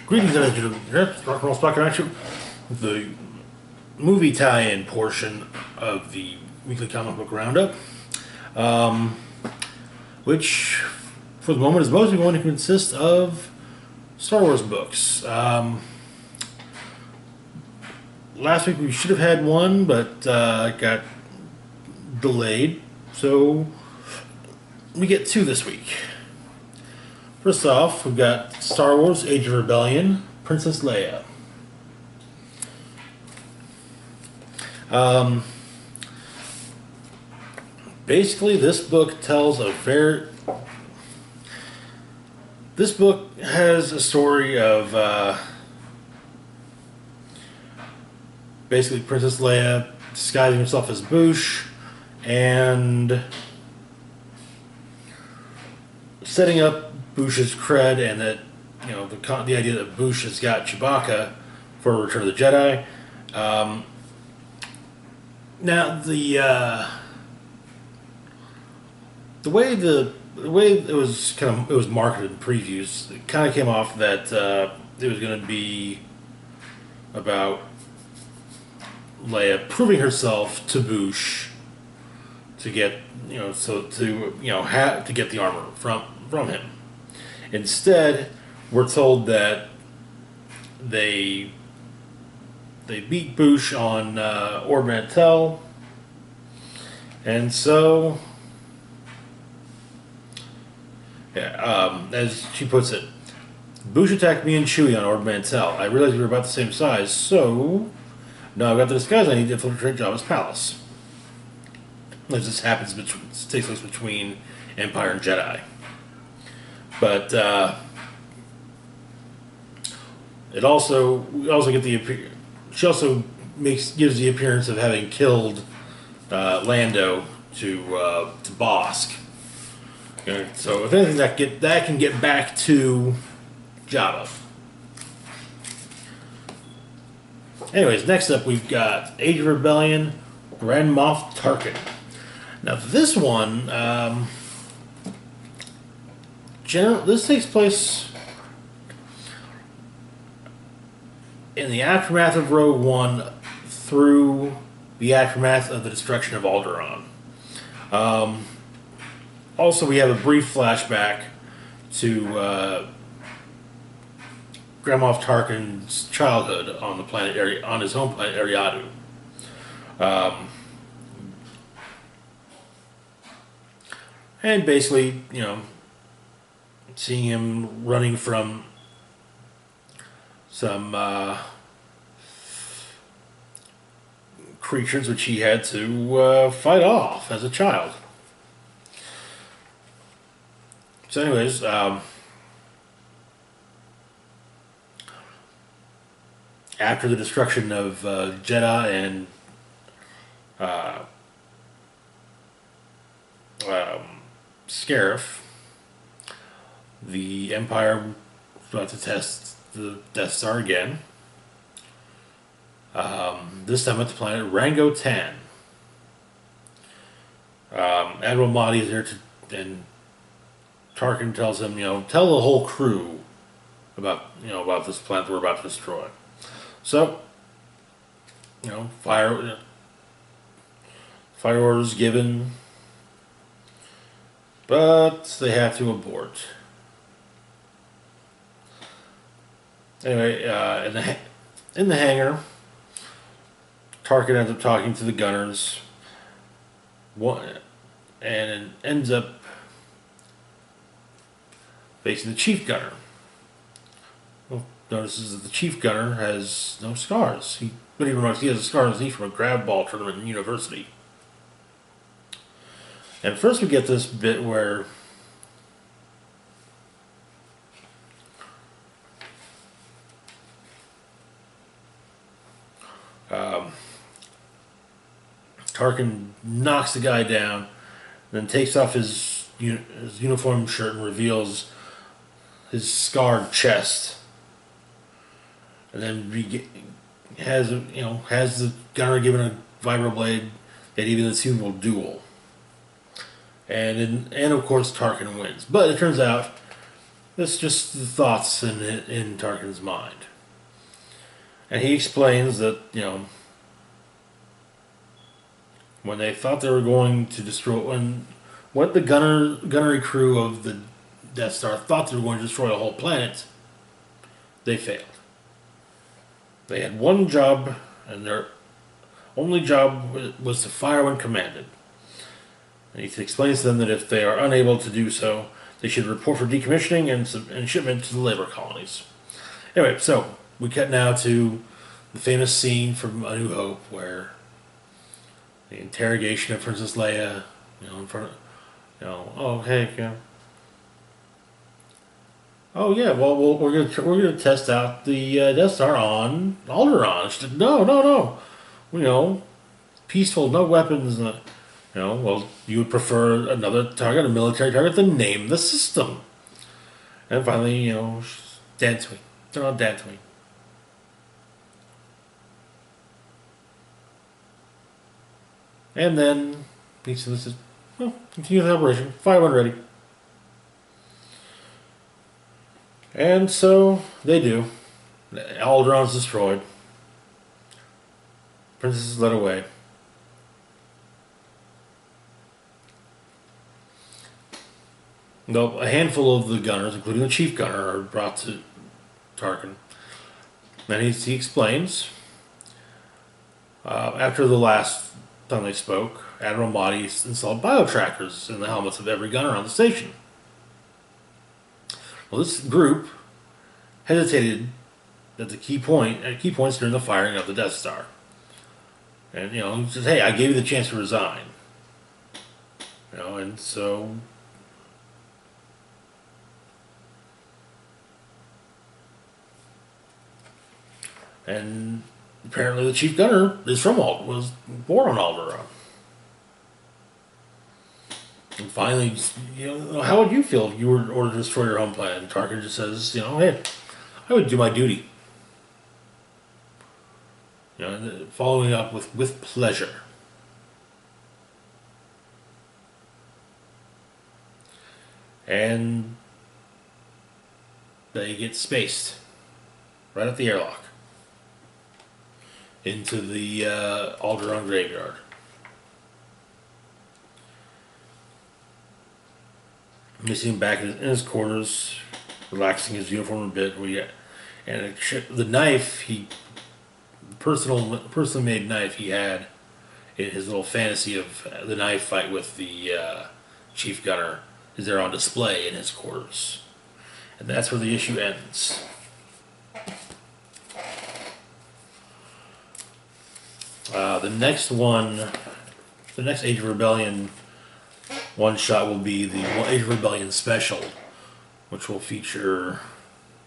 Greetings, Rock and Roll Stock Action, the movie tie-in portion of the weekly comic book roundup, which, for the moment, is mostly going to consist of Star Wars books. Last week we should have had one, but it got delayed, so we get two this week. First off, we've got Star Wars Age of Rebellion, Princess Leia. Basically, this book tells a very... This book has a story of basically Princess Leia disguising herself as Boushh and setting up Boush's cred, and that, you know, the idea that Boushh has got Chewbacca for Return of the Jedi. Now the way it was marketed in previews, it kind of came off that it was going to be about Leia proving herself to Boushh to get to get the armor from him. Instead, we're told that they beat Boushh on Ord Mantell, and so as she puts it, Boushh attacked me and Chewie on Ord Mantell. I realized we were about the same size, so now I've got the disguise I need to infiltrate Jabba's palace. This takes place between Empire and Jedi. But we also get she also gives the appearance of having killed Lando to Bossk. Okay, so if anything, that can get back to Jabba. Anyways, next up we've got Age of Rebellion, Grand Moff Tarkin. Now this one, this takes place in the aftermath of Rogue One through the aftermath of the destruction of Alderaan. Also, we have a brief flashback to Grand Moff Tarkin's childhood on the planet on his home planet Eriadu. And basically, you know, seeing him running from some creatures which he had to fight off as a child. So anyways, after the destruction of Jeddah and Scarif, the Empire was about to test the Death Star again. This time at the planet Rango Tan. Admiral Mahdi is there and Tarkin tells him, tell the whole crew about this planet that we're about to destroy. So, fire orders given, but they have to abort. Anyway, in the hangar, Tarkin ends up talking to the gunners, and ends up facing the chief gunner. Well, notices that the chief gunner has no scars. But he remarks he has a scar on his knee from a grab ball tournament in university. And first we get this bit where Tarkin knocks the guy down, then takes off his uniform shirt and reveals his scarred chest, and then has the gunner given a vibroblade that even the two will duel, and of course Tarkin wins. But it turns out That's just the thoughts in Tarkin's mind. And he explains that, when they thought they were going to destroy, when the gunnery crew of the Death Star thought they were going to destroy a whole planet, they failed. They had one job, and their only job was to fire when commanded. And he explains to them that if they are unable to do so, they should report for decommissioning and shipment to the labor colonies. Anyway, so we cut now to the famous scene from A New Hope where the interrogation of Princess Leia, in front of, oh hey, oh yeah, well we're gonna test out the Death Star on Alderaan. She said, no, peaceful, no weapons. Well, you would prefer another target, a military target, than name the system. And finally, Dantooine. They're on Dantooine. And then he says, well, continue the operation. Fire when ready. And so they do. Alderaan's destroyed. Princess is led away. Though a handful of the gunners, including the chief gunner, are brought to Tarkin. And he explains, after the last time they spoke, Admiral Motti installed bio-trackers in the helmets of every gunner on the station. Well, this group hesitated at key points during the firing of the Death Star. And, he says, hey, I gave you the chance to resign. And so... And apparently the chief gunner was born on Alderaan. And finally, how would you feel if you were ordered to destroy your home planet? And Tarkin just says, hey, I would do my duty. Following up with pleasure. And they get spaced right at the airlock into the Alderaan graveyard. You see him back in his quarters, relaxing his uniform a bit. And the knife, personally made knife he had in his little fantasy of the knife fight with the chief gunner is there on display in his quarters. And that's where the issue ends. The next Age of Rebellion one shot will be the Age of Rebellion special, which will feature,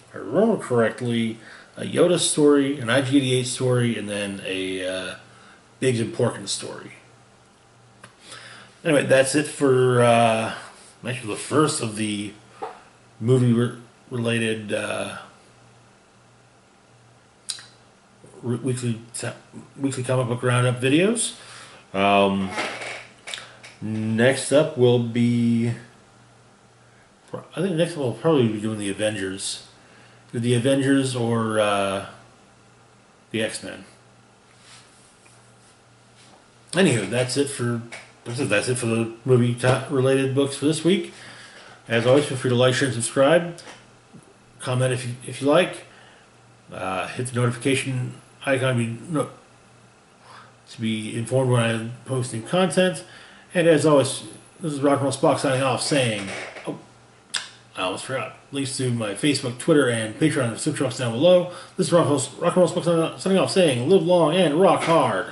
if I remember correctly, a Yoda story, an IG-88 story, and then a Biggs and Porkins story. Anyway, that's it for actually the first of the movie-related weekly comic book roundup videos. Next up will be, I think next up we'll probably be doing the Avengers. The Avengers or the X-Men. Anywho, that's it for the movie related books for this week. As always, feel free to like, share, and subscribe. Comment if you like. Hit the notification icon to be informed when I post new content. And as always, this is Rock and Roll Spock signing off, saying, I almost forgot. Links to my Facebook, Twitter, and Patreon and subscriptions down below. This is Rock and Roll Spock signing off, saying, live long and rock hard.